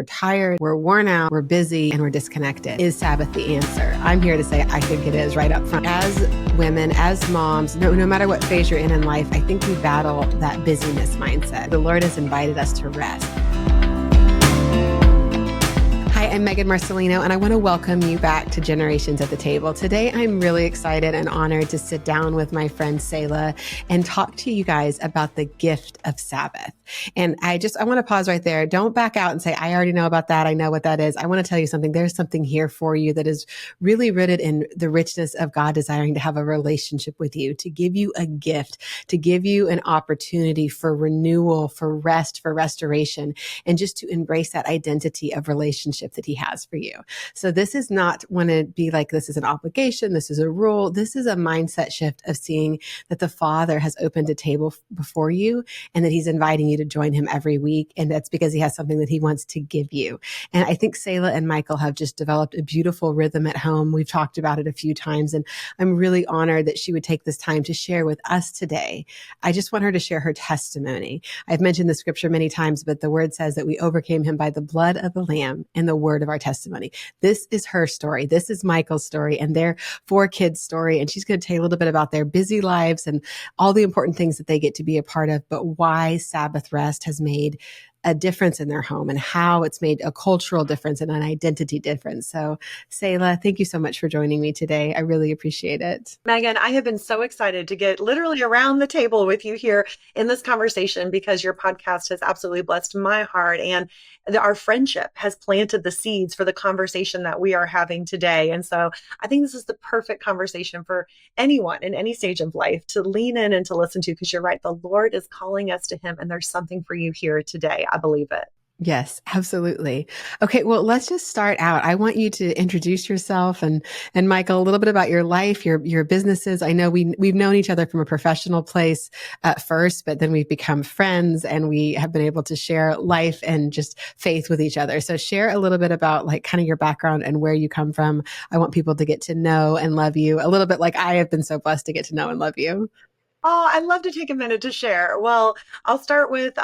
tired, we're worn out, we're busy, and we're disconnected. Is Sabbath the answer? I'm here to say I think it is right up front. As women, as moms, no matter what phase you're in life, I think we battle that busyness mindset. The Lord has invited us to rest. Hi, I'm Megann Marcellino, and I want to welcome you back to Generations at the Table. Today, I'm really excited and honored to sit down with my friend Selah and talk to you guys about the gift of Sabbath. And I want to pause right there. Don't back out and say, I already know about that. I know what that is. I want to tell you something. There's something here for you that is really rooted in the richness of God desiring to have a relationship with you, to give you a gift, to give you an opportunity for renewal, for rest, for restoration, and just to embrace that identity of relationship that he has for you. So this is not want to be like, this is an obligation. This is a rule. This is a mindset shift of seeing that the Father has opened a table before you and that he's inviting you to join him every week. And that's because he has something that he wants to give you. And I think Selah and Michael have just developed a beautiful rhythm at home. We've talked about it a few times, and I'm really honored that she would take this time to share with us today. I just want her to share her testimony. I've mentioned the scripture many times, but the word says that we overcame him by the blood of the Lamb and the word of our testimony. This is her story. This is Michael's story and their 4 kids' story. And she's going to tell you a little bit about their busy lives and all the important things that they get to be a part of, but why Sabbath rest has made a difference in their home and how it's made a cultural difference and an identity difference. So Selah, thank you so much for joining me today. I really appreciate it. Megann, I have been so excited to get literally around the table with you here in this conversation because your podcast has absolutely blessed my heart, and our friendship has planted the seeds for the conversation that we are having today. And so I think this is the perfect conversation for anyone in any stage of life to lean in and to listen to, because you're right, the Lord is calling us to him, and there's something for you here today. I believe it. Yes, absolutely. Okay, well, let's just start out. I want you to introduce yourself and Michael, a little bit about your life, your businesses. I know we've known each other from a professional place at first, but then we've become friends and we have been able to share life and just faith with each other. So share a little bit about like kind of your background and where you come from. I want people to get to know and love you a little bit like I have been so blessed to get to know and love you. Oh, I'd love to take a minute to share. Well, I'll start with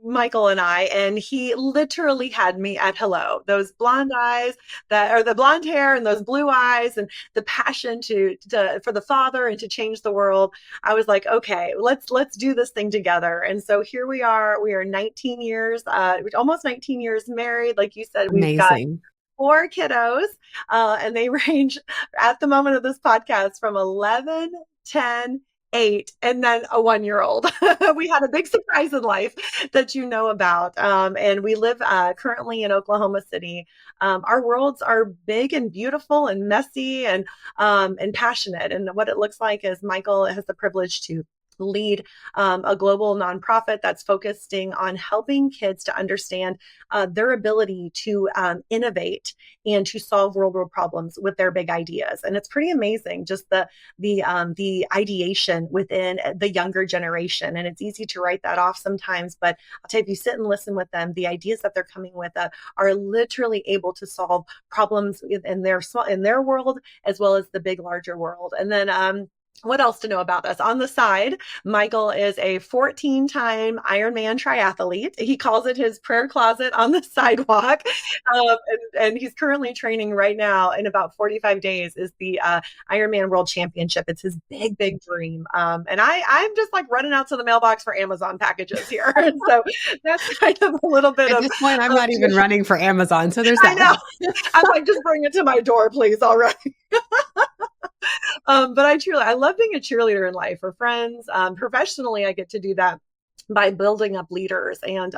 Michael and I, and he literally had me at hello. Those blonde eyes or the blonde hair and those blue eyes and the passion for the Father and to change the world. I was like, okay, let's do this thing together. And so here we are. We are 19 years, almost 19 years married. Like you said, we've got Amazing. 4 kiddos, and they range at the moment of this podcast from 11, 10, 8, and then a 1-year-old. We had a big surprise in life that you know about. And we live currently in Oklahoma City. Our worlds are big and beautiful and messy and passionate. And what it looks like is Michael has the privilege to lead a global nonprofit that's focusing on helping kids to understand their ability to innovate and to solve real world problems with their big ideas. And it's pretty amazing, just the ideation within the younger generation. And it's easy to write that off sometimes, but I'll tell you, if you sit and listen with them, the ideas that they're coming with are literally able to solve problems in their world as well as the big larger world. And then what else to know about us? On the side, Michael is a 14-time Ironman triathlete. He calls it his prayer closet on the sidewalk. And he's currently training right now in about 45 days is the Ironman World Championship. It's his big, big dream. And I'm just like running out to the mailbox for Amazon packages here. And so that's kind of a little bit At this point, I'm not even running for Amazon. So there's that. I know. I'm like, just bring it to my door, please. All right. But I love being a cheerleader in life for friends. Professionally, I get to do that by building up leaders. And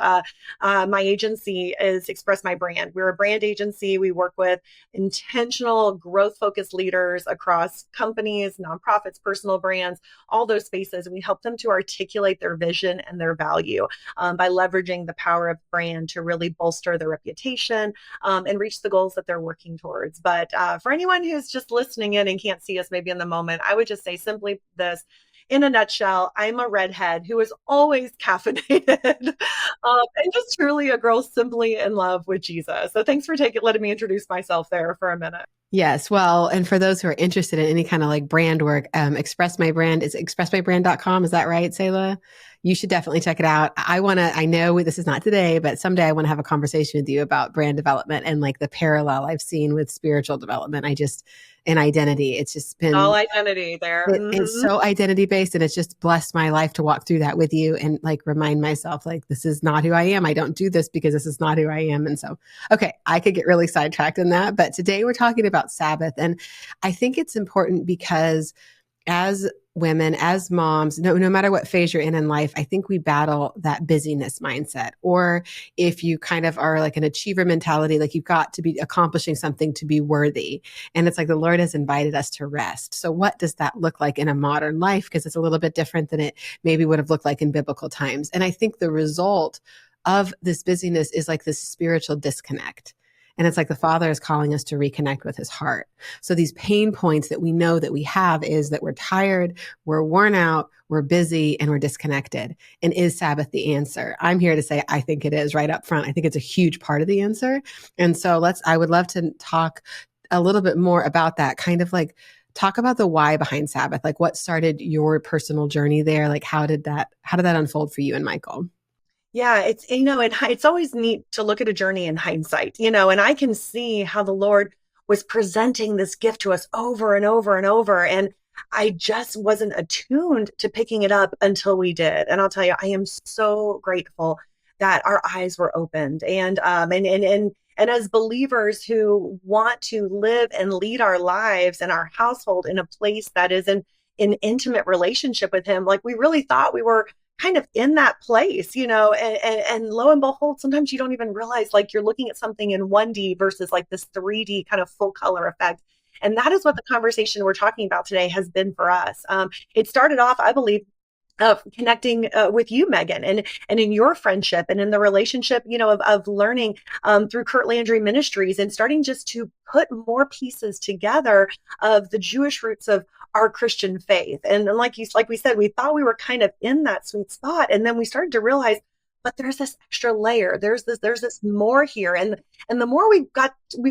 my agency is Express My Brand. We're a brand agency. We work with intentional growth-focused leaders across companies, nonprofits, personal brands, all those spaces. We help them to articulate their vision and their value by leveraging the power of brand to really bolster their reputation and reach the goals that they're working towards. But for anyone who's just listening in and can't see us maybe in the moment, I would just say simply this. In a nutshell, I'm a redhead who is always caffeinated and just truly a girl simply in love with Jesus. So thanks for letting me introduce myself there for a minute. Yes. Well, and for those who are interested in any kind of like brand work, Express My Brand is expressmybrand.com. Is that right, Selah? You should definitely check it out. I know this is not today, but someday I want to have a conversation with you about brand development and like the parallel I've seen with spiritual development. And identity. It's just All been, identity there. it's so identity based, and it's just blessed my life to walk through that with you and like remind myself, like, this is not who I am. I don't do this because this is not who I am. And so, okay, I could get really sidetracked in that, but today we're talking about Sabbath. And I think it's important because as women, as moms, no matter what phase you're in life, I think we battle that busyness mindset. Or if you kind of are like an achiever mentality, like you've got to be accomplishing something to be worthy. And it's like the Lord has invited us to rest. So what does that look like in a modern life? Because it's a little bit different than it maybe would have looked like in biblical times. And I think the result of this busyness is like this spiritual disconnect. And it's like the Father is calling us to reconnect with his heart. So these pain points that we know that we have is that we're tired, we're worn out, we're busy, and we're disconnected. And is Sabbath the answer? I'm here to say, I think it is right up front. I think it's a huge part of the answer. And so I would love to talk a little bit more about that, kind of like talk about the why behind Sabbath. Like what started your personal journey there? Like how did that unfold for you and Michael? Yeah, it's always neat to look at a journey in hindsight, and I can see how the Lord was presenting this gift to us over and over and over. And I just wasn't attuned to picking it up until we did. And I'll tell you, I am so grateful that our eyes were opened. And as believers who want to live and lead our lives and our household in a place that is in intimate relationship with him, like we really thought we were kind of in that place, and lo and behold, sometimes you don't even realize like you're looking at something in 1D versus like this 3D kind of full color effect. And that is what the conversation we're talking about today has been for us. It started off, I believe, of connecting with you, Megann, and in your friendship and in the relationship, of learning through Curt Landry Ministries and starting just to put more pieces together of the Jewish roots of our Christian faith. And like we said, we thought we were kind of in that sweet spot, and then we started to realize, but there's this extra layer. There's this more here, and the more we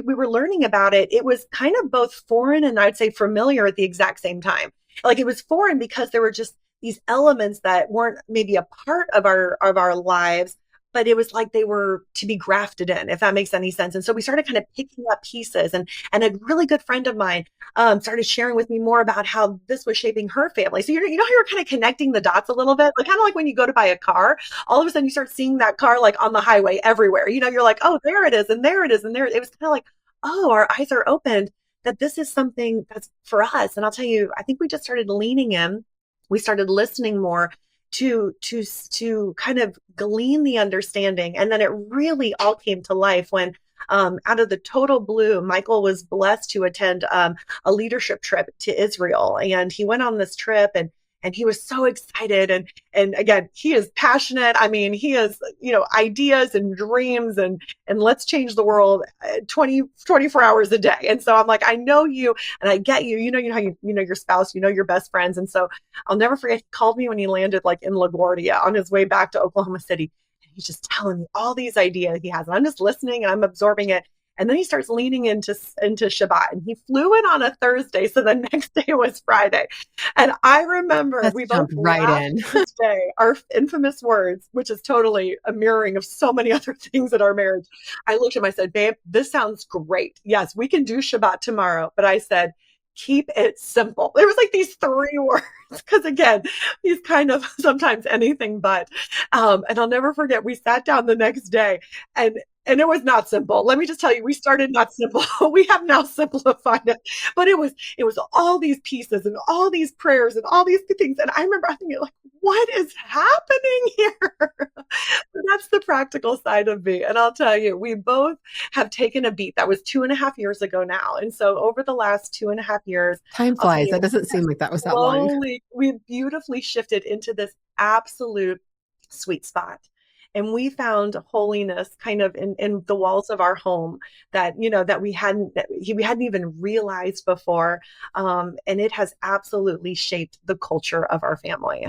were learning about it, it was kind of both foreign and I'd say familiar at the exact same time. Like it was foreign because there were just these elements that weren't maybe a part of our lives, but it was like they were to be grafted in, if that makes any sense. And so we started kind of picking up pieces, and a really good friend of mine started sharing with me more about how this was shaping her family. So you know how you're kind of connecting the dots a little bit, like kind of like when you go to buy a car, all of a sudden you start seeing that car like on the highway everywhere. You're like, oh, there it is, and there it is, and there it was kind of like, oh, our eyes are opened that this is something that's for us. And I'll tell you, I think we just started leaning in. We started listening more to kind of glean the understanding. And then it really all came to life when out of the total blue, Michael was blessed to attend a leadership trip to Israel. And he went on this trip, and he was so excited. And again, he is passionate. I mean, he has, ideas and dreams and let's change the world 24 hours a day. And so I'm like, I know you and I get you, how you know your spouse, your best friends. And so I'll never forget, he called me when he landed like in LaGuardia on his way back to Oklahoma City. And he's just telling me all these ideas he has. And I'm just listening and I'm absorbing it. And then he starts leaning into Shabbat, and he flew in on a Thursday. So the next day was Friday. And I remember we both right in this day, our infamous words, which is totally a mirroring of so many other things in our marriage. I looked at him, I said, babe, this sounds great. Yes, we can do Shabbat tomorrow. But I said, keep it simple. There was like these 3 words, because again, he's kind of sometimes anything but. And I'll never forget, we sat down the next day, and it was not simple. Let me just tell you, we started not simple. We have now simplified it, but it was all these pieces and all these prayers and all these things. And I remember thinking, like, what is happening here? That's the practical side of me. And I'll tell you, we both have taken a beat. That was 2.5 years ago now. And so over the last 2.5 years, time flies. That doesn't seem like that was that long. We've beautifully shifted into this absolute sweet spot. And we found holiness kind of in the walls of our home that we hadn't even realized before, and it has absolutely shaped the culture of our family.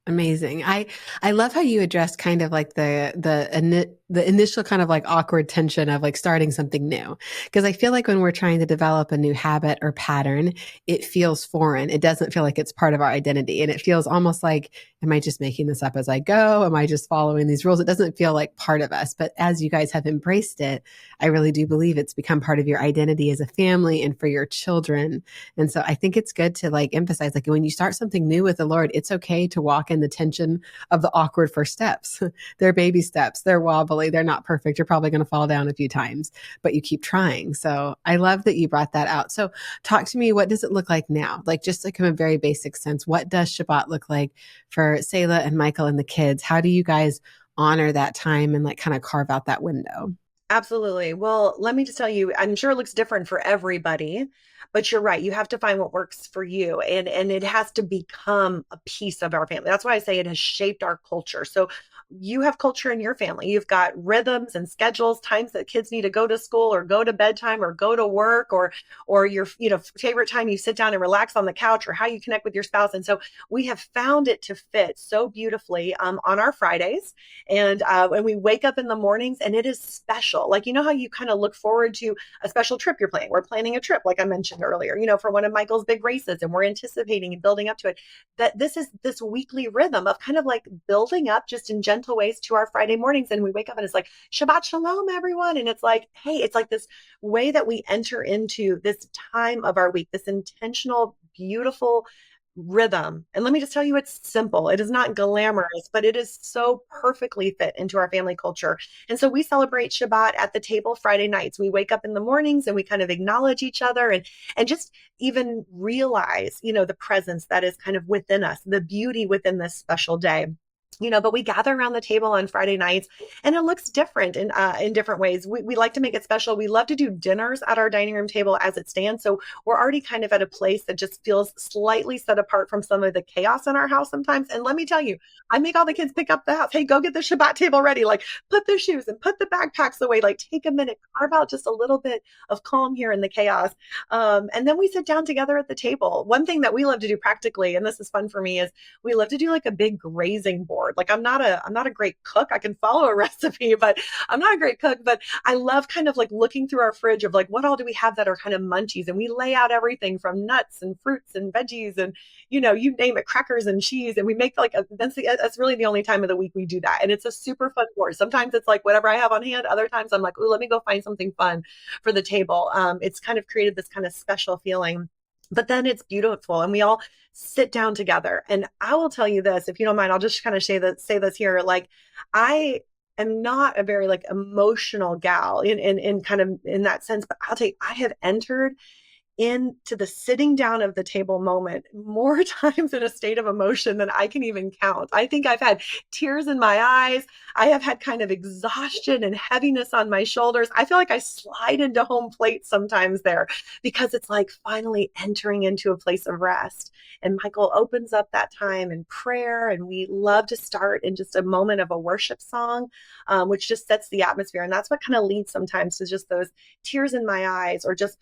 Amazing. I love how you addressed kind of like the the initial kind of like awkward tension of like starting something new. Because I feel like when we're trying to develop a new habit or pattern, it feels foreign. It doesn't feel like it's part of our identity. And it feels almost like, am I just making this up as I go? Am I just following these rules? It doesn't feel like part of us. But as you guys have embraced it, I really do believe it's become part of your identity as a family and for your children. And so I think it's good to like emphasize, like when you start something new with the Lord, it's okay to walk in the tension of the awkward first steps. They're baby steps. They're wobbly. They're not perfect. You're probably going to fall down a few times, but you keep trying. So I love that you brought that out. So talk to me. What does it look like now? Like just like in a very basic sense, what does Shabbat look like for Selah and Michael and the kids? How do you guys honor that time and like kind of carve out that window? Absolutely. Well, let me just tell you, I'm sure it looks different for everybody, but you're right. You have to find what works for you, and it has to become a piece of our family. That's why I say it has shaped our culture. So you have culture in your family. You've got rhythms and schedules, times that kids need to go to school or go to bedtime or go to work, or your favorite time you sit down and relax on the couch, or how you connect with your spouse. And so we have found it to fit so beautifully on our Fridays. And when we wake up in the mornings, and it is special. Like, you know how you kind of look forward to a special trip you're planning. We're planning a trip, like I mentioned earlier, for one of Michael's big races, and we're anticipating and building up to it. That this is this weekly rhythm of kind of like building up just in gentle ways to our Friday mornings. And we wake up and it's like, Shabbat Shalom, everyone. And it's like, hey, it's like this way that we enter into this time of our week, this intentional, beautiful rhythm. And let me just tell you, it's simple. It is not glamorous, but it is so perfectly fit into our family culture. And so we celebrate Shabbat at the table Friday nights. We wake up in the mornings and we kind of acknowledge each other and just even realize, the presence that is kind of within us, the beauty within this special day. But we gather around the table on Friday nights, and it looks different in different ways. We like to make it special. We love to do dinners at our dining room table as it stands. So we're already kind of at a place that just feels slightly set apart from some of the chaos in our house sometimes. And let me tell you, I make all the kids pick up the house. Hey, go get the Shabbat table ready. Like, put the shoes and put the backpacks away. Like, take a minute, carve out just a little bit of calm here in the chaos. And then we sit down together at the table. One thing that we love to do practically, and this is fun for me, is we love to do like a big grazing board. Like I'm not a great cook. I can follow a recipe, but I'm not a great cook. But I love kind of like looking through our fridge of like, what all do we have that are kind of munchies? And we lay out everything from nuts and fruits and veggies and, you name it, crackers and cheese. And we make like, that's really the only time of the week we do that. And it's a super fun board. Sometimes it's like whatever I have on hand. Other times I'm like, oh, let me go find something fun for the table. It's kind of created this kind of special feeling. But then it's beautiful, and we all sit down together. And I will tell you this, if you don't mind, I'll just kind of say this here. Like, I am not a very like emotional gal in kind of in that sense, but I'll tell you, I have entered into the sitting down of the table moment more times in a state of emotion than I can even count. I think I've had tears in my eyes. I have had kind of exhaustion and heaviness on my shoulders. I feel like I slide into home plate sometimes there because it's like finally entering into a place of rest. And Michael opens up that time in prayer, and we love to start in just a moment of a worship song, which just sets the atmosphere. And that's what kind of leads sometimes to just those tears in my eyes, or just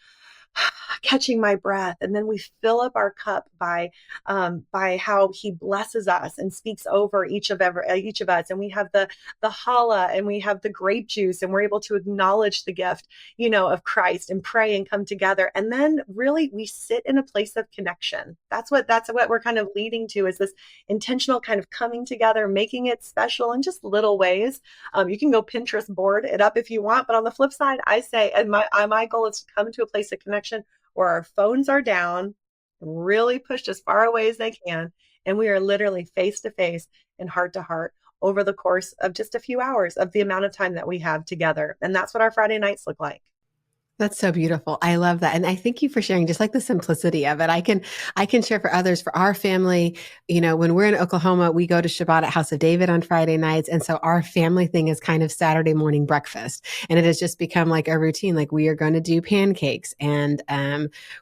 catching my breath. And then we fill up our cup by how he blesses us and speaks over each of us. And we have the challah, and we have the grape juice, and we're able to acknowledge the gift, of Christ, and pray and come together. And then really we sit in a place of connection. That's what we're kind of leading to, is this intentional kind of coming together, making it special in just little ways. You can go Pinterest board it up if you want, but on the flip side, I say, and my goal is to come to a place of connection where our phones are down, really pushed as far away as they can, and we are literally face to face and heart to heart over the course of just a few hours of the amount of time that we have together. And that's what our Friday nights look like. That's so beautiful. I love that. And I thank you for sharing just like the simplicity of it. I can share for others, for our family, when we're in Oklahoma, we go to Shabbat at House of David on Friday nights. And so our family thing is kind of Saturday morning breakfast. And it has just become like a routine. Like we are going to do pancakes, and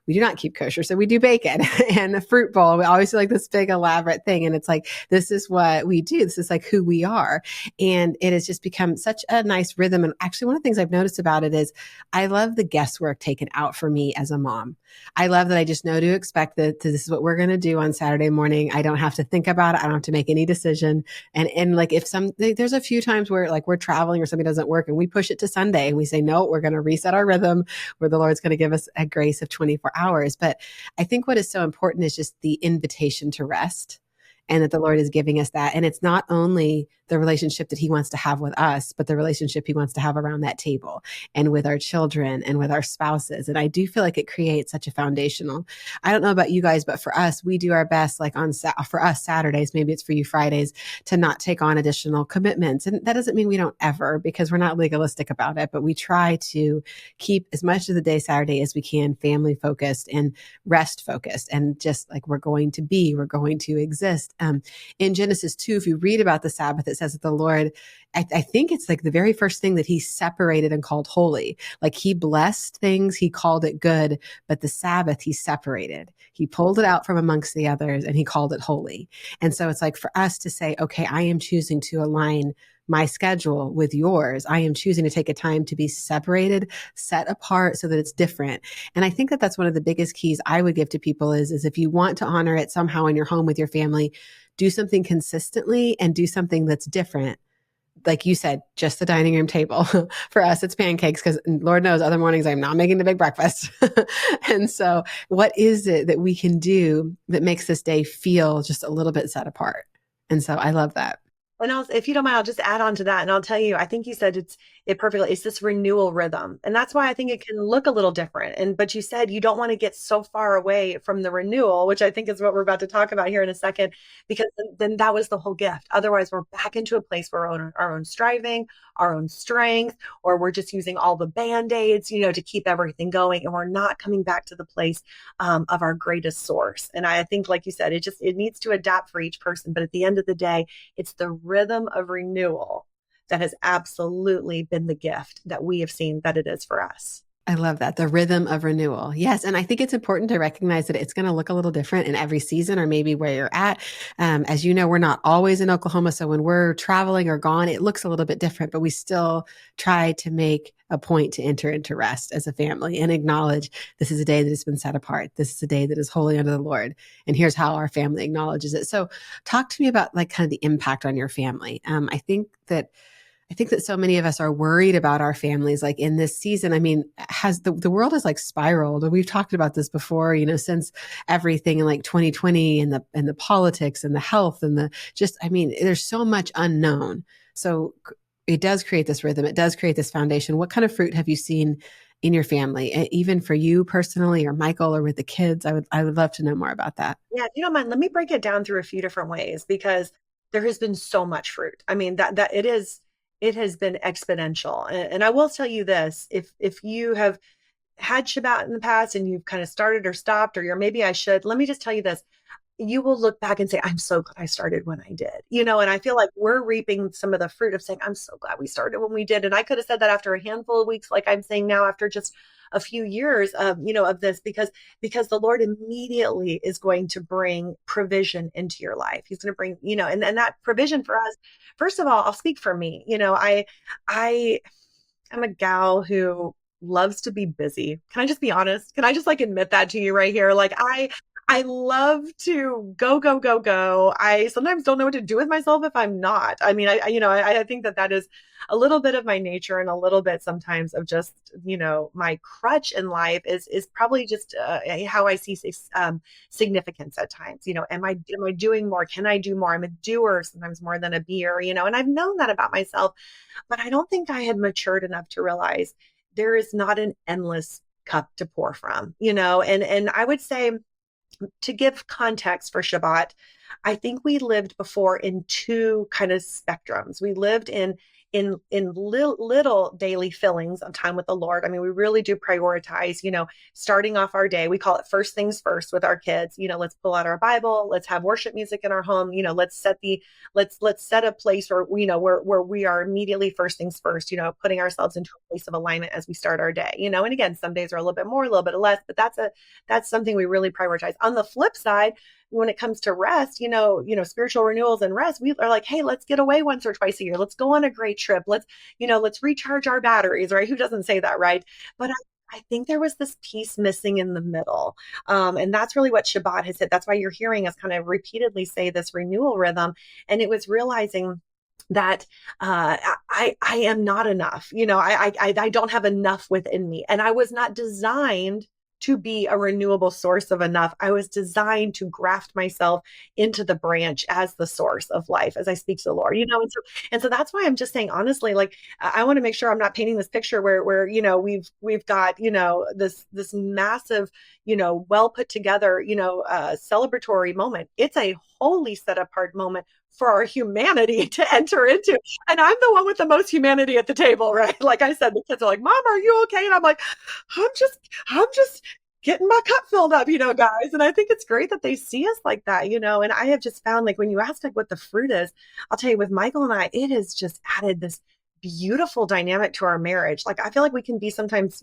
we do not keep kosher. So we do bacon and a fruit bowl. We always do like this big elaborate thing. And it's like, this is what we do. This is like who we are. And it has just become such a nice rhythm. And actually one of the things I've noticed about it is I love the guesswork taken out for me as a mom. I love that I just know to expect that this is what we're going to do on Saturday morning. I don't have to think about it. I don't have to make any decision. And like if there's a few times where like we're traveling or something doesn't work and we push it to Sunday and we say, no, we're going to reset our rhythm where the Lord's going to give us a grace of 24 hours. But I think what is so important is just the invitation to rest, and that the Lord is giving us that. And it's not only the relationship that he wants to have with us, but the relationship he wants to have around that table and with our children and with our spouses. And I do feel like it creates such a foundational. I don't know about you guys, but for us, we do our best, like for us Saturdays, maybe it's for you Fridays, to not take on additional commitments. And that doesn't mean we don't ever, because we're not legalistic about it, but we try to keep as much of the day Saturday as we can family focused and rest focused, and just like we're going to exist. In Genesis 2, if you read about the Sabbath, it says that the Lord, I think it's like the very first thing that he separated and called holy. Like he blessed things, he called it good, but the Sabbath he separated. He pulled it out from amongst the others and he called it holy. And so it's like for us to say, okay, I am choosing to align my schedule with yours. I am choosing to take a time to be separated, set apart so that it's different. And I think that that's one of the biggest keys I would give to people is if you want to honor it somehow in your home with your family, do something consistently and do something that's different. Like you said, just the dining room table. For us, it's pancakes because Lord knows other mornings I'm not making the big breakfast. And so what is it that we can do that makes this day feel just a little bit set apart? And so I love that. And if you don't mind, I'll just add on to that. And I'll tell you, I think you said it perfectly. It's this renewal rhythm. And that's why I think it can look a little different. But you said you don't want to get so far away from the renewal, which I think is what we're about to talk about here in a second, because then that was the whole gift. Otherwise, we're back into a place where our own striving, our own strength, or we're just using all the Band-Aids, to keep everything going. And we're not coming back to the place of our greatest source. And I think, like you said, it needs to adapt for each person. But at the end of the day, it's the rhythm of renewal that has absolutely been the gift that we have seen that it is for us. I love that. The rhythm of renewal. Yes. And I think it's important to recognize that it's going to look a little different in every season or maybe where you're at. As you know, we're not always in Oklahoma. So when we're traveling or gone, it looks a little bit different, but we still try to make a point to enter into rest as a family and acknowledge this is a day that has been set apart. This is a day that is holy unto the Lord. And here's how our family acknowledges it. So talk to me about like kind of the impact on your family. I think that so many of us are worried about our families, like in this season. I mean, has the world has like spiraled, and we've talked about this before, since everything in like 2020 and the politics and the health and there's so much unknown. So it does create this rhythm. It does create this foundation. What kind of fruit have you seen in your family, even for you personally or Michael or with the kids? I would love to know more about that. Yeah, if you don't mind, let me break it down through a few different ways, because there has been so much fruit. I mean, that it has been exponential. And I will tell you this, if you have had Shabbat in the past and you've kind of started or stopped, or maybe I should, let me just tell you this. You will look back and say, I'm so glad I started when I did, and I feel like we're reaping some of the fruit of saying, I'm so glad we started when we did. And I could have said that after a handful of weeks, like I'm saying now, after just a few years of, of this, because the Lord immediately is going to bring provision into your life. He's going to bring, and that provision for us, first of all, I'll speak for me. I am a gal who loves to be busy. Can I just be honest? Can I just like admit that to you right here? Like I love to go, go, go, go. I sometimes don't know what to do with myself if I'm not. I mean, I think that is a little bit of my nature, and a little bit sometimes of just, my crutch in life is probably just how I see significance at times. Am I doing more? Can I do more? I'm a doer sometimes more than a beer, and I've known that about myself, but I don't think I had matured enough to realize there is not an endless cup to pour from, and I would say, to give context for Shabbat, I think we lived before in two kind of spectrums. We lived in little daily fillings of time with the Lord. I mean, we really do prioritize, starting off our day. We call it first things first with our kids. Let's pull out our Bible. Let's have worship music in our home. Let's set a place where, where we are immediately first things first, putting ourselves into a place of alignment as we start our day, and again, some days are a little bit more, a little bit less, but that's something we really prioritize. On the flip side, when it comes to rest, spiritual renewals and rest, we are like, hey, let's get away once or twice a year. Let's go on a great trip. Let's recharge our batteries, right? Who doesn't say that, right? But I think there was this piece missing in the middle. And that's really what Shabbat has hit. That's why you're hearing us kind of repeatedly say this renewal rhythm. And it was realizing that I am not enough. I don't have enough within me, and I was not designed to be a renewable source of enough. I was designed to graft myself into the branch as the source of life as I speak to the Lord, and so that's why I'm just saying, honestly, like, I want to make sure I'm not painting this picture where, we've got, this massive, well put together, celebratory moment. It's a holy set apart moment for our humanity to enter into. And I'm the one with the most humanity at the table, right? Like I said, the kids are like, Mom, are you okay? And I'm like, I'm just getting my cup filled up, guys. And I think it's great that they see us like that, and I have just found, like, when you ask like what the fruit is, I'll tell you, with Michael and I, it has just added this beautiful dynamic to our marriage. Like, I feel like we can be sometimes,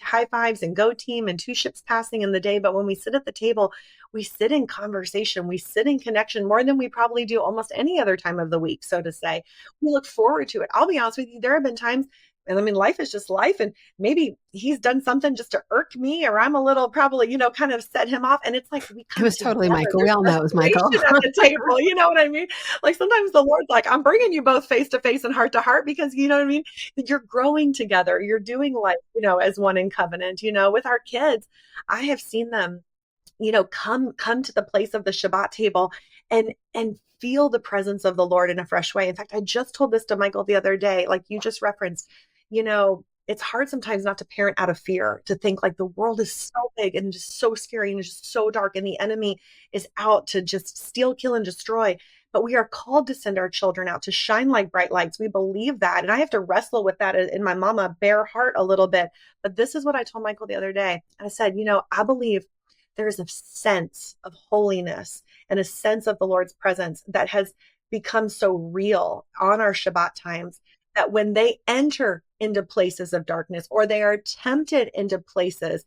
high fives and go team and two ships passing in the day. But when we sit at the table, we sit in conversation, we sit in connection more than we probably do almost any other time of the week, so to say. We look forward to it. I'll be honest with you, there have been times, and I mean, life is just life. And maybe he's done something just to irk me, or I'm a little probably, kind of set him off. And it's like, we come It was totally together. Michael. We all know it was Michael. At the table, you know what I mean? Like, sometimes the Lord's like, I'm bringing you both face to face and heart to heart, because, you know what I mean? You're growing together. You're doing life, as one in covenant. With our kids, I have seen them, come to the place of the Shabbat table and feel the presence of the Lord in a fresh way. In fact, I just told this to Michael the other day, like you just referenced. It's hard sometimes not to parent out of fear, to think like the world is so big and just so scary and just so dark, and the enemy is out to just steal, kill, and destroy. But we are called to send our children out to shine like bright lights. We believe that. And I have to wrestle with that in my mama bear heart a little bit. But this is what I told Michael the other day. I said, I believe there is a sense of holiness and a sense of the Lord's presence that has become so real on our Shabbat times, that when they enter into places of darkness, or they are tempted into places,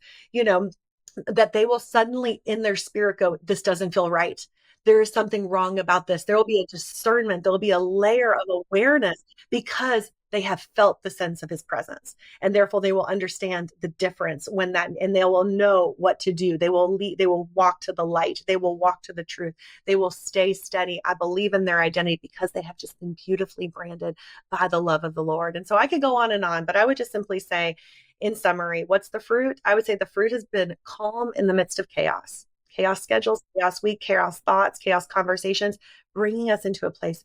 that they will suddenly in their spirit go, this doesn't feel right. There is something wrong about this. There will be a discernment. There will be a layer of awareness, because they have felt the sense of his presence. And therefore they will understand the difference and they will know what to do. They will walk to the light. They will walk to the truth. They will stay steady. I believe in their identity, because they have just been beautifully branded by the love of the Lord. And so I could go on, but I would just simply say, in summary, what's the fruit? I would say the fruit has been calm in the midst of chaos. Chaos schedules, chaos week, chaos thoughts, chaos conversations, bringing us into a place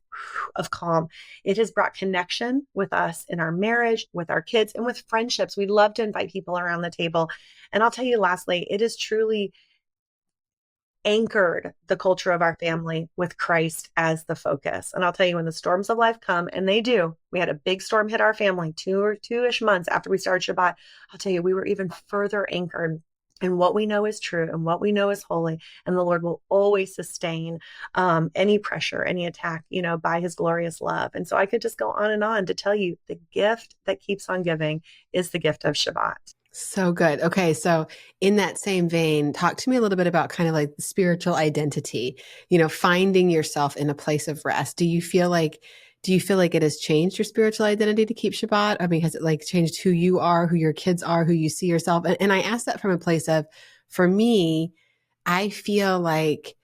of calm. It has brought connection with us in our marriage, with our kids, and with friendships. We love to invite people around the table. And I'll tell you lastly, it has truly anchored the culture of our family with Christ as the focus. And I'll tell you, when the storms of life come, and they do, we had a big storm hit our family two-ish months after we started Shabbat. I'll tell you, we were even further anchored and what we know is true and what we know is holy. And the Lord will always sustain any pressure, any attack, by his glorious love. And so I could just go on to tell you, the gift that keeps on giving is the gift of Shabbat. So good. Okay. So in that same vein, talk to me a little bit about kind of like the spiritual identity, finding yourself in a place of rest. Do you feel like it has changed your spiritual identity to keep Shabbat? I mean, has it like changed who you are, who your kids are, who you see yourself? And I ask that from a place of, for me, I feel like,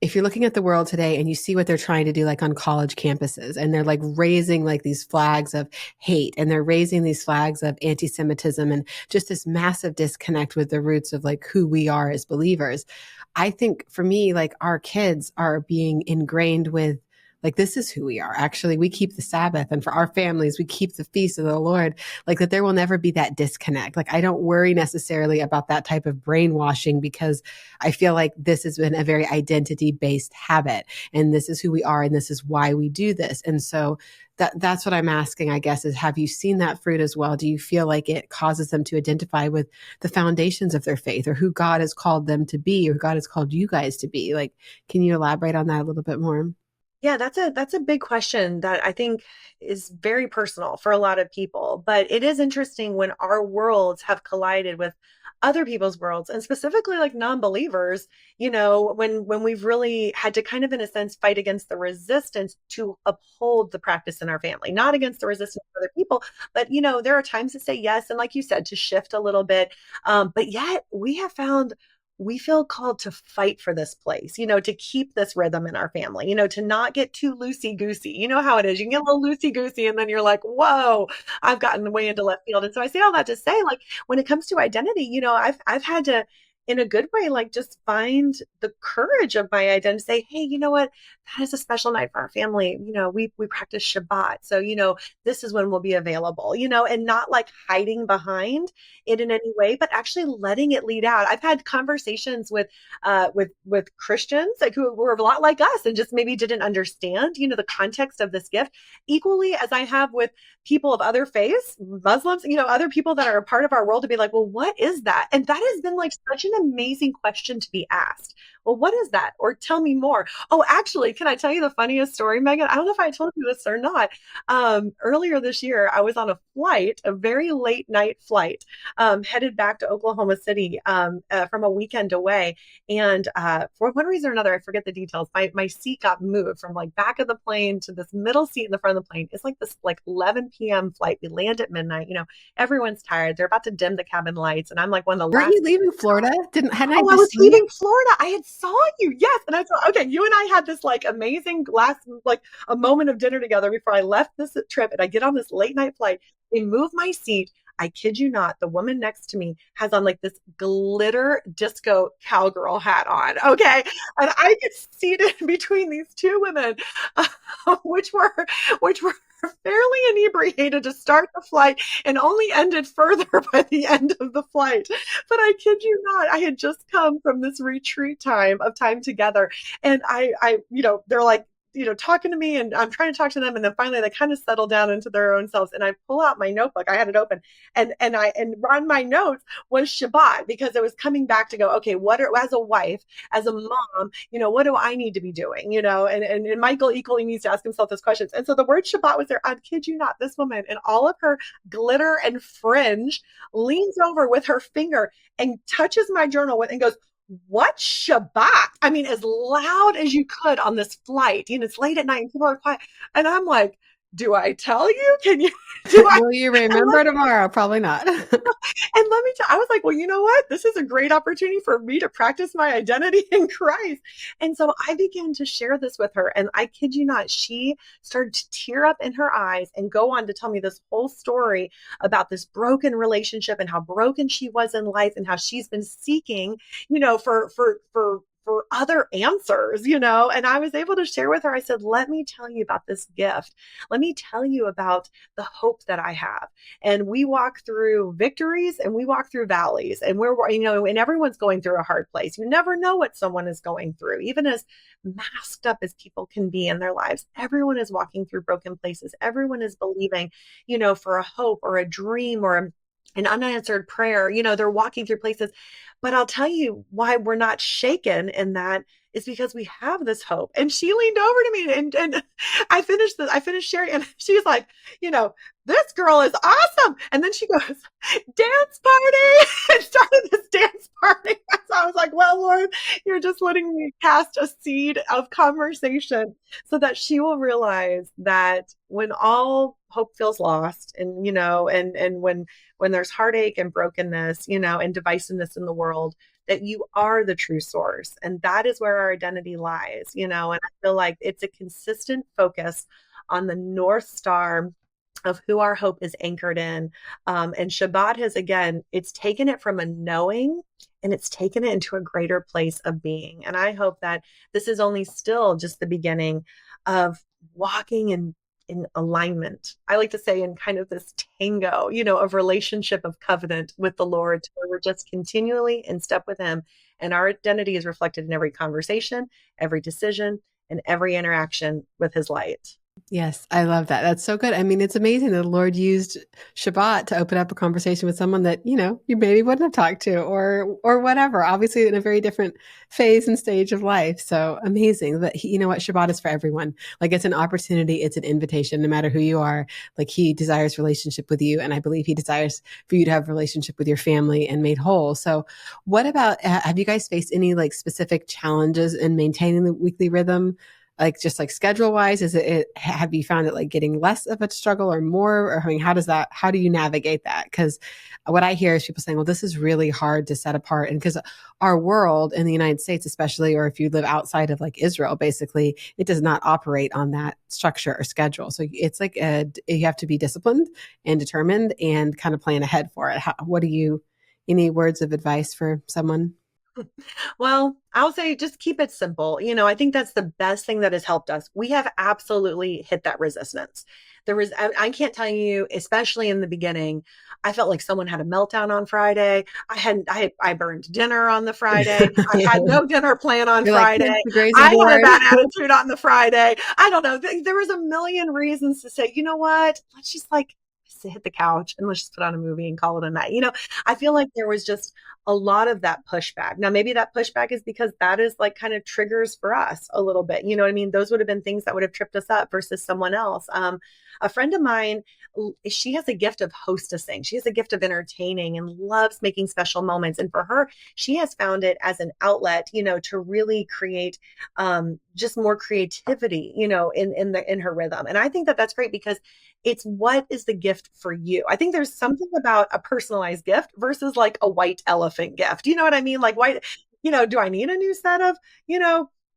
if you're looking at the world today and you see what they're trying to do, like on college campuses, and they're like raising like these flags of hate, and they're raising these flags of anti-Semitism, and just this massive disconnect with the roots of like who we are as believers. I think for me, like, our kids are being ingrained with, like, this is who we are. Actually, we keep the Sabbath, and for our families, we keep the feast of the Lord. Like, that there will never be that disconnect. Like, I don't worry necessarily about that type of brainwashing, because I feel like this has been a very identity-based habit, and this is who we are, and this is why we do this. And so that's what I'm asking, I guess, is, have you seen that fruit as well? Do you feel like it causes them to identify with the foundations of their faith, or who God has called them to be, or God has called you guys to be? Like, can you elaborate on that a little bit more? Yeah, that's a big question that I think is very personal for a lot of people. But it is interesting when our worlds have collided with other people's worlds, and specifically like non-believers, when we've really had to kind of in a sense fight against the resistance to uphold the practice in our family, not against the resistance of other people, but there are times to say yes, and like you said, to shift a little bit. But yet we have found we feel called to fight for this place, to keep this rhythm in our family, to not get too loosey goosey. You know how it is. You can get a little loosey goosey and then you're like, whoa, I've gotten way into left field. And so I say all that to say, like, when it comes to identity, I've had to, in a good way, like just find the courage of my identity, say, hey, you know what? That is a special night for our family. We practice Shabbat. So, this is when we'll be available, and not like hiding behind it in any way, but actually letting it lead out. I've had conversations with Christians like who were a lot like us and just maybe didn't understand, the context of this gift, equally as I have with people of other faiths, Muslims, other people that are a part of our world, to be like, well, what is that? And that has been like such an amazing question to be asked. Well, what is that? Or tell me more. Oh, actually, can I tell you the funniest story, Megan? I don't know if I told you this or not. Earlier this year, I was on a flight, a very late night flight, headed back to Oklahoma City from a weekend away. And for one reason or another, I forget the details. My seat got moved from like back of the plane to this middle seat in the front of the plane. It's like this like 11 p.m. flight. We land at midnight. Everyone's tired. They're about to dim the cabin lights, and I'm like one of the Weren't last. you leaving Florida? Hadn't I Oh, I just was seen you? leaving Florida. I had saw you. Yes. And I thought, okay, you and I had this like amazing last, like a moment of dinner together before I left this trip. And I get on this late night flight. They move my seat. I kid you not, the woman next to me has on like this glitter disco cowgirl hat on. Okay. And I get seated between these two women, which were, which were fairly inebriated to start the flight and only ended further by the end of the flight. But I kid you not, I had just come from this retreat time of time together. And they're like, talking to me, and I'm trying to talk to them. And then finally they kind of settle down into their own selves. And I pull out my notebook. I had it open, and on my notes was Shabbat, because it was coming back to go, okay, as a wife, as a mom, what do I need to be doing? And Michael equally needs to ask himself those questions. And so the word Shabbat was there. I kid you not, this woman in all of her glitter and fringe leans over with her finger and touches my journal and goes, what Shabbat? I mean, as loud as you could on this flight. It's late at night and people are quiet. And I'm like, do I tell you? Can you do I? Will you remember tomorrow? Probably not. And let me tell, I was like, well, you know what? This is a great opportunity for me to practice my identity in Christ. And so I began to share this with her. And I kid you not, she started to tear up in her eyes and go on to tell me this whole story about this broken relationship and how broken she was in life and how she's been seeking, for other answers, and I was able to share with her. I said, let me tell you about this gift. Let me tell you about the hope that I have. And we walk through victories and we walk through valleys, and and everyone's going through a hard place. You never know what someone is going through, even as masked up as people can be in their lives. Everyone is walking through broken places. Everyone is believing, for a hope or a dream or an unanswered prayer. They're walking through places. But I'll tell you why we're not shaken in that is because we have this hope. And she leaned over to me and I finished sharing, and she's like, this girl is awesome. And then she goes, dance party, and started this dance party. So I was like, well, Lord, you're just letting me cast a seed of conversation so that she will realize that when all hope feels lost, and and when there's heartache and brokenness, and divisiveness in the world, that you are the true source. And that is where our identity lies, and I feel like it's a consistent focus on the North Star of who our hope is anchored in. And Shabbat has, again, it's taken it from a knowing and it's taken it into a greater place of being. And I hope that this is only still just the beginning of walking in alignment. I like to say in kind of this tango, of relationship of covenant with the Lord, where we're just continually in step with him. And our identity is reflected in every conversation, every decision, and every interaction with his light. Yes, I love that. That's so good. I mean, it's amazing that the Lord used Shabbat to open up a conversation with someone that, you maybe wouldn't have talked to or whatever, obviously in a very different phase and stage of life. So amazing. But you know what? Shabbat is for everyone. Like it's an opportunity, it's an invitation, no matter who you are. Like he desires relationship with you. And I believe he desires for you to have a relationship with your family and made whole. So what about, have you guys faced any like specific challenges in maintaining the weekly rhythm? Like just like schedule wise, have you found it like getting less of a struggle or more? Or I mean, how do you navigate that? Because what I hear is people saying, well, this is really hard to set apart. And because our world in the United States, especially, or if you live outside of like Israel, basically, it does not operate on that structure or schedule. So it's like you have to be disciplined and determined and kind of plan ahead for it. Any words of advice for someone? Well, I'll say just keep it simple. I think that's the best thing that has helped us. We have absolutely hit that resistance. I can't tell you, especially in the beginning, I felt like someone had a meltdown on Friday. I burned dinner on the Friday. I had no dinner plan on You're like kids Friday. to grazing I had a board. bad attitude on the Friday. I don't know. There was a million reasons to say, you know what? Let's just like hit the couch and let's just put on a movie and call it a night. I feel like there was just a lot of that pushback. Now, maybe that pushback is because that is like kind of triggers for us a little bit. You know what I mean? Those would have been things that would have tripped us up versus someone else. A friend of mine, she has a gift of hostessing. She has a gift of entertaining and loves making special moments. And for her, she has found it as an outlet, to really create just more creativity, in her rhythm. And I think that that's great because it's what is the gift for you. I think there's something about a personalized gift versus like a white elephant gift. You know what I mean? Like white, do I need a new set of,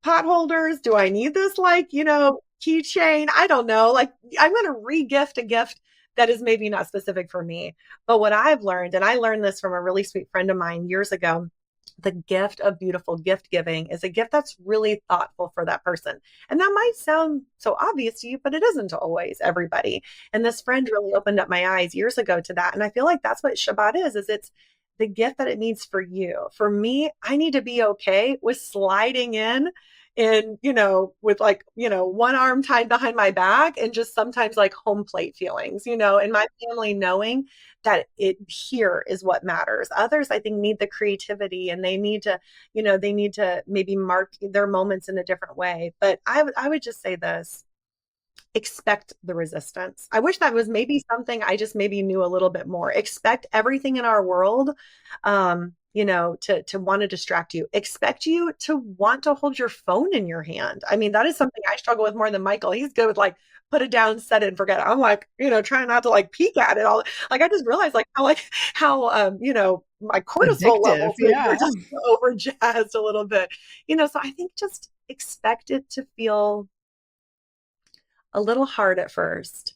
pot holders? Do I need this like, keychain? I don't know. Like I'm going to re-gift a gift that is maybe not specific for me. But what I've learned, and I learned this from a really sweet friend of mine years ago, the gift of beautiful gift giving is a gift that's really thoughtful for that person. And that might sound so obvious to you, but it isn't to always everybody. And this friend really opened up my eyes years ago to that. And I feel like that's what Shabbat is it's the gift that it needs for you. For me, I need to be okay with sliding in, with like, one arm tied behind my back and just sometimes like home plate feelings, and my family knowing that it here is what matters. Others, I think, need the creativity and they need to maybe mark their moments in a different way. But I would just say this, expect the resistance. I wish that was maybe something I just maybe knew a little bit more. Expect everything in our world, to want to distract you. Expect you to want to hold your phone in your hand. I mean, that is something I struggle with more than Michael. He's good with like put it down, set it and forget it. I'm like, trying not to like peek at it all. Like I just realized like how my cortisol Addictive. levels maybe Yeah. are just over jazzed a little bit. So I think just expect it to feel a little hard at first,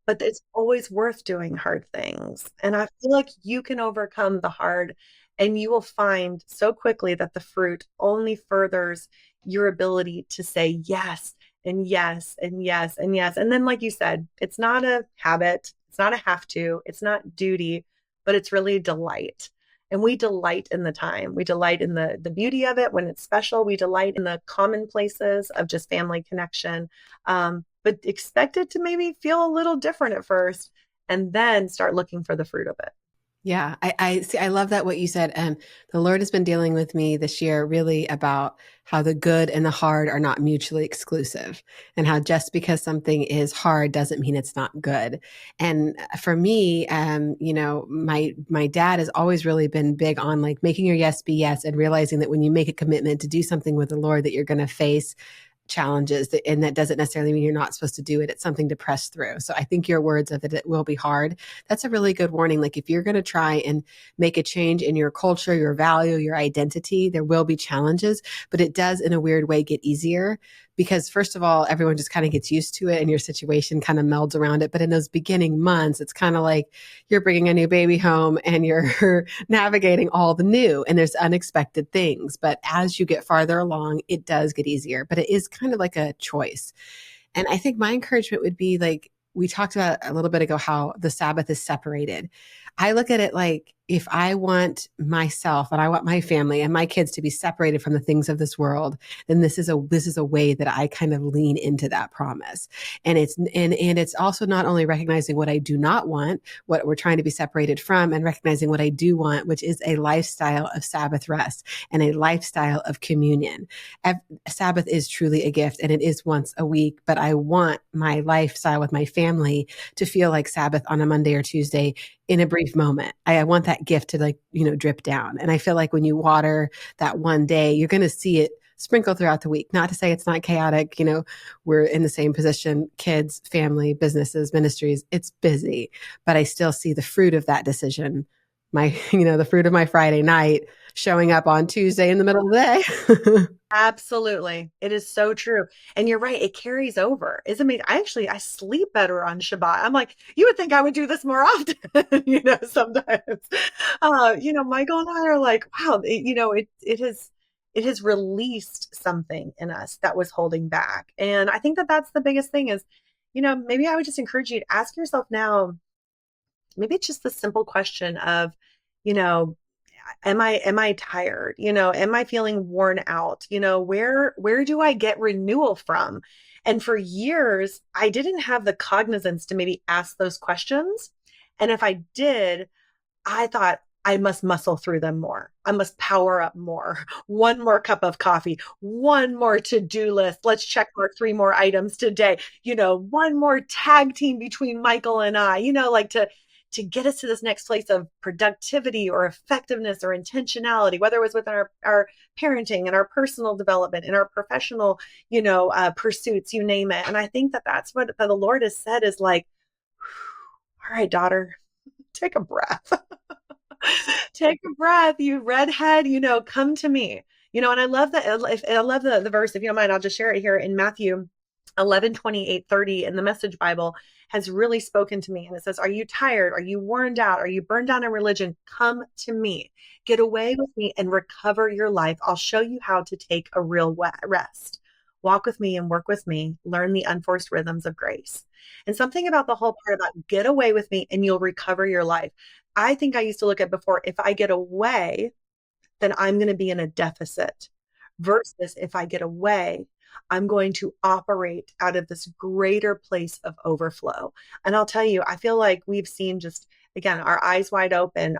but it's always worth doing hard things. And I feel like you can overcome the hard and you will find so quickly that the fruit only furthers your ability to say yes and yes and yes and yes. And then, like you said, it's not a habit, it's not a have to, it's not duty, but it's really delight. And we delight in the time. We delight in the beauty of it when it's special. We delight in the commonplaces of just family connection. But expect it to maybe feel a little different at first and then start looking for the fruit of it. Yeah, I see. I love that what you said. The Lord has been dealing with me this year really about how the good and the hard are not mutually exclusive, and how just because something is hard doesn't mean it's not good. And for me, my dad has always really been big on like making your yes be yes, and realizing that when you make a commitment to do something with the Lord, that you're going to face challenges, and that doesn't necessarily mean you're not supposed to do it. It's something to press through. So I think your words of it will be hard. That's a really good warning. Like if you're going to try and make a change in your culture, your value, your identity, there will be challenges, but it does in a weird way get easier because first of all, everyone just kind of gets used to it and your situation kind of melds around it. But in those beginning months, it's kind of like you're bringing a new baby home and you're navigating all the new and there's unexpected things. But as you get farther along, it does get easier, but it is kind of like a choice. And I think my encouragement would be like, we talked about a little bit ago how the Sabbath is separated. I look at it like, if I want myself and I want my family and my kids to be separated from the things of this world, then this is a way that I kind of lean into that promise. And it's also not only recognizing what I do not want, what we're trying to be separated from, and recognizing what I do want, which is a lifestyle of Sabbath rest and a lifestyle of communion. Sabbath is truly a gift, and it is once a week, but I want my lifestyle with my family to feel like Sabbath on a Monday or Tuesday in a brief moment. I want that gift to drip down. And I feel like when you water that one day, you're going to see it sprinkle throughout the week. Not to say it's not chaotic. We're in the same position, kids, family, businesses, ministries. It's busy, but I still see the fruit of that decision. The fruit of my Friday night showing up on Tuesday in the middle of the day. Absolutely. It is so true. And you're right. It carries over. It's amazing. I sleep better on Shabbat. I'm like, you would think I would do this more often, sometimes. Michael and I are like, wow, it has released something in us that was holding back. And I think that that's the biggest thing is, maybe I would just encourage you to ask yourself now, maybe it's just the simple question of, am I tired? Am I feeling worn out? Where do I get renewal from? And for years, I didn't have the cognizance to maybe ask those questions. And if I did, I thought I must muscle through them more. I must power up more. One more cup of coffee, one more to-do list. Let's check mark 3 more items today. One more tag team between Michael and I, like to get us to this next place of productivity or effectiveness or intentionality, whether it was with our parenting and our personal development and our professional, pursuits, you name it. And I think that that's what the Lord has said is like, all right, daughter, take a breath. Take a breath, you redhead, come to me. And I love that. I love the verse. If you don't mind, I'll just share it here in Matthew 11:28-30 in the Message Bible has really spoken to me. And it says, are you tired? Are you worn out? Are you burned down in religion? Come to me. Get away with me and recover your life. I'll show you how to take a real rest. Walk with me and work with me. Learn the unforced rhythms of grace. And something about the whole part about get away with me and you'll recover your life. I think I used to look at before, if I get away, then I'm going to be in a deficit versus if I get away, I'm going to operate out of this greater place of overflow. And I'll tell you, I feel like we've seen just, again, our eyes wide open,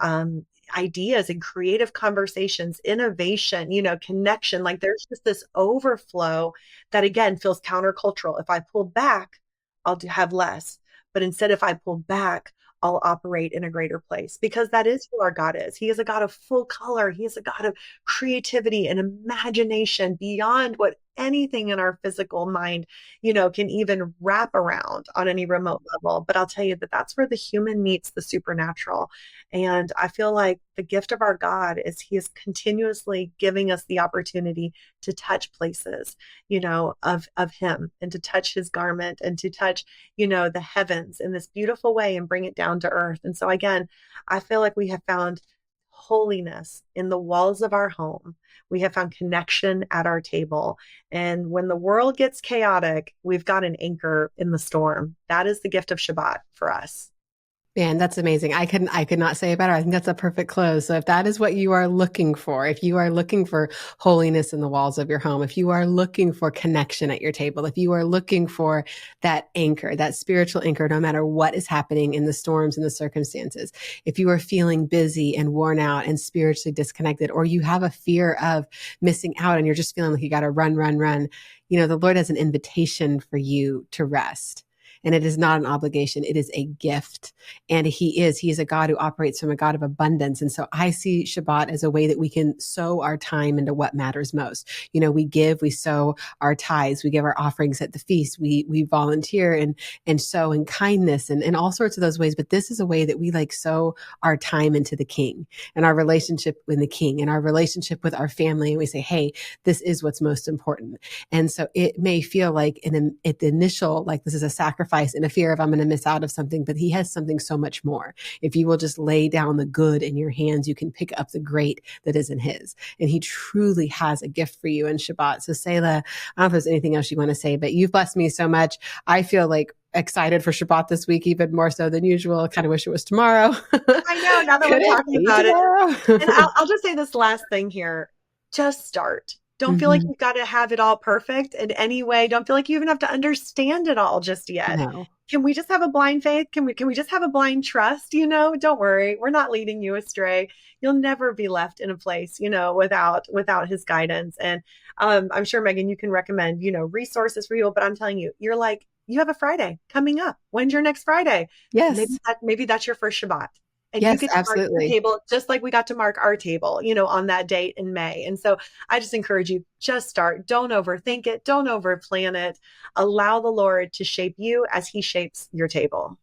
ideas and creative conversations, innovation, connection. Like there's just this overflow that again feels countercultural. If I pull back, I'll have less. But instead, if I pull back, I'll operate in a greater place because that is who our God is. He is a God of full color. He is a God of creativity and imagination beyond what anything in our physical mind, can even wrap around on any remote level. But I'll tell you that that's where the human meets the supernatural. And I feel like the gift of our God is he is continuously giving us the opportunity to touch places, of him and to touch his garment and to touch, the heavens in this beautiful way and bring it down to earth. And so again, I feel like we have found holiness in the walls of our home. We have found connection at our table. And when the world gets chaotic, we've got an anchor in the storm. That is the gift of Shabbat for us. Man, that's amazing. I could not say it better. I think that's a perfect close. So if that is what you are looking for, if you are looking for holiness in the walls of your home, if you are looking for connection at your table, if you are looking for that anchor, that spiritual anchor, no matter what is happening in the storms and the circumstances, if you are feeling busy and worn out and spiritually disconnected, or you have a fear of missing out and you're just feeling like you got to run, the Lord has an invitation for you to rest. And it is not an obligation. It is a gift. And he is a God who operates from a God of abundance. And so I see Shabbat as a way that we can sow our time into what matters most. We sow our tithes, we give our offerings at the feast, we volunteer and sow in kindness and all sorts of those ways. But this is a way that we sow our time into the King and our relationship with the King and our relationship with our family. And we say, hey, this is what's most important. And so it may feel like at the initial, this is a sacrifice and a fear of I'm going to miss out of something, but he has something so much more. If you will just lay down the good in your hands, you can pick up the great that is in his. And he truly has a gift for you in Shabbat. So Selah, I don't know if there's anything else you want to say, but you've blessed me so much. I feel like excited for Shabbat this week, even more so than usual. I kind of wish it was tomorrow. I know, now that Could we're it talking be about it. And tomorrow? I'll just say this last thing here. Just start. Don't feel like Mhm. you've got to have it all perfect in any way. Don't feel like you even have to understand it all just yet. No. Can we just have a blind faith? Can we just have a blind trust? Don't worry. We're not leading you astray. You'll never be left in a place, without his guidance. And I'm sure, Megann, you can recommend, resources for you. But I'm telling you, you have a Friday coming up. When's your next Friday? Yes. Maybe that's your first Shabbat. And you Yes, get to mark your absolutely. table just like we got to mark our table, on that date in May. And so I just encourage you, just start. Don't overthink it. Don't overplan it. Allow the Lord to shape you as he shapes your table.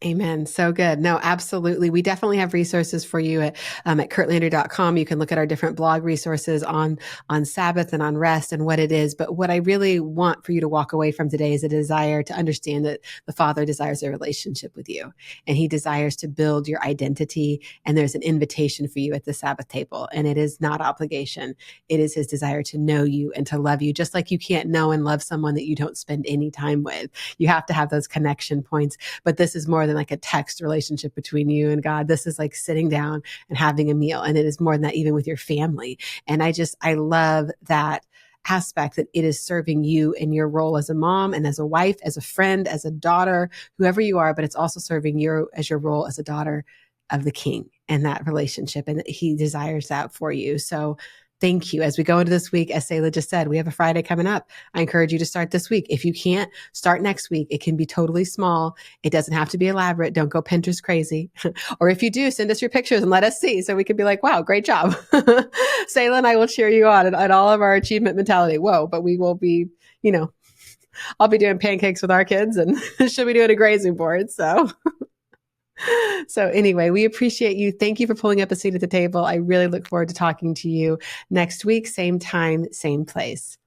Amen. So good. No, absolutely. We definitely have resources for you at curtlandry.com. You can look at our different blog resources on Sabbath and on rest and what it is. But what I really want for you to walk away from today is a desire to understand that the Father desires a relationship with you, and he desires to build your identity. And there's an invitation for you at the Sabbath table, and it is not obligation. It is his desire to know you and to love you, just like you can't know and love someone that you don't spend any time with. You have to have those connection points. But this is more than like a text relationship between you and God. This is like sitting down and having a meal. And it is more than that, even with your family. And I love that aspect, that it is serving you in your role as a mom and as a wife, as a friend, as a daughter, whoever you are, but it's also serving you as your role as a daughter of the King and that relationship. And he desires that for you. So thank you. As we go into this week, as Selah just said, we have a Friday coming up. I encourage you to start this week. If you can't, start next week. It can be totally small. It doesn't have to be elaborate. Don't go Pinterest crazy. Or if you do, send us your pictures and let us see so we can be like, wow, great job. Selah and I will cheer you on at all of our achievement mentality. Whoa, but we will be, I'll be doing pancakes with our kids and she'll be doing a grazing board. So anyway, we appreciate you. Thank you for pulling up a seat at the table. I really look forward to talking to you next week, same time, same place.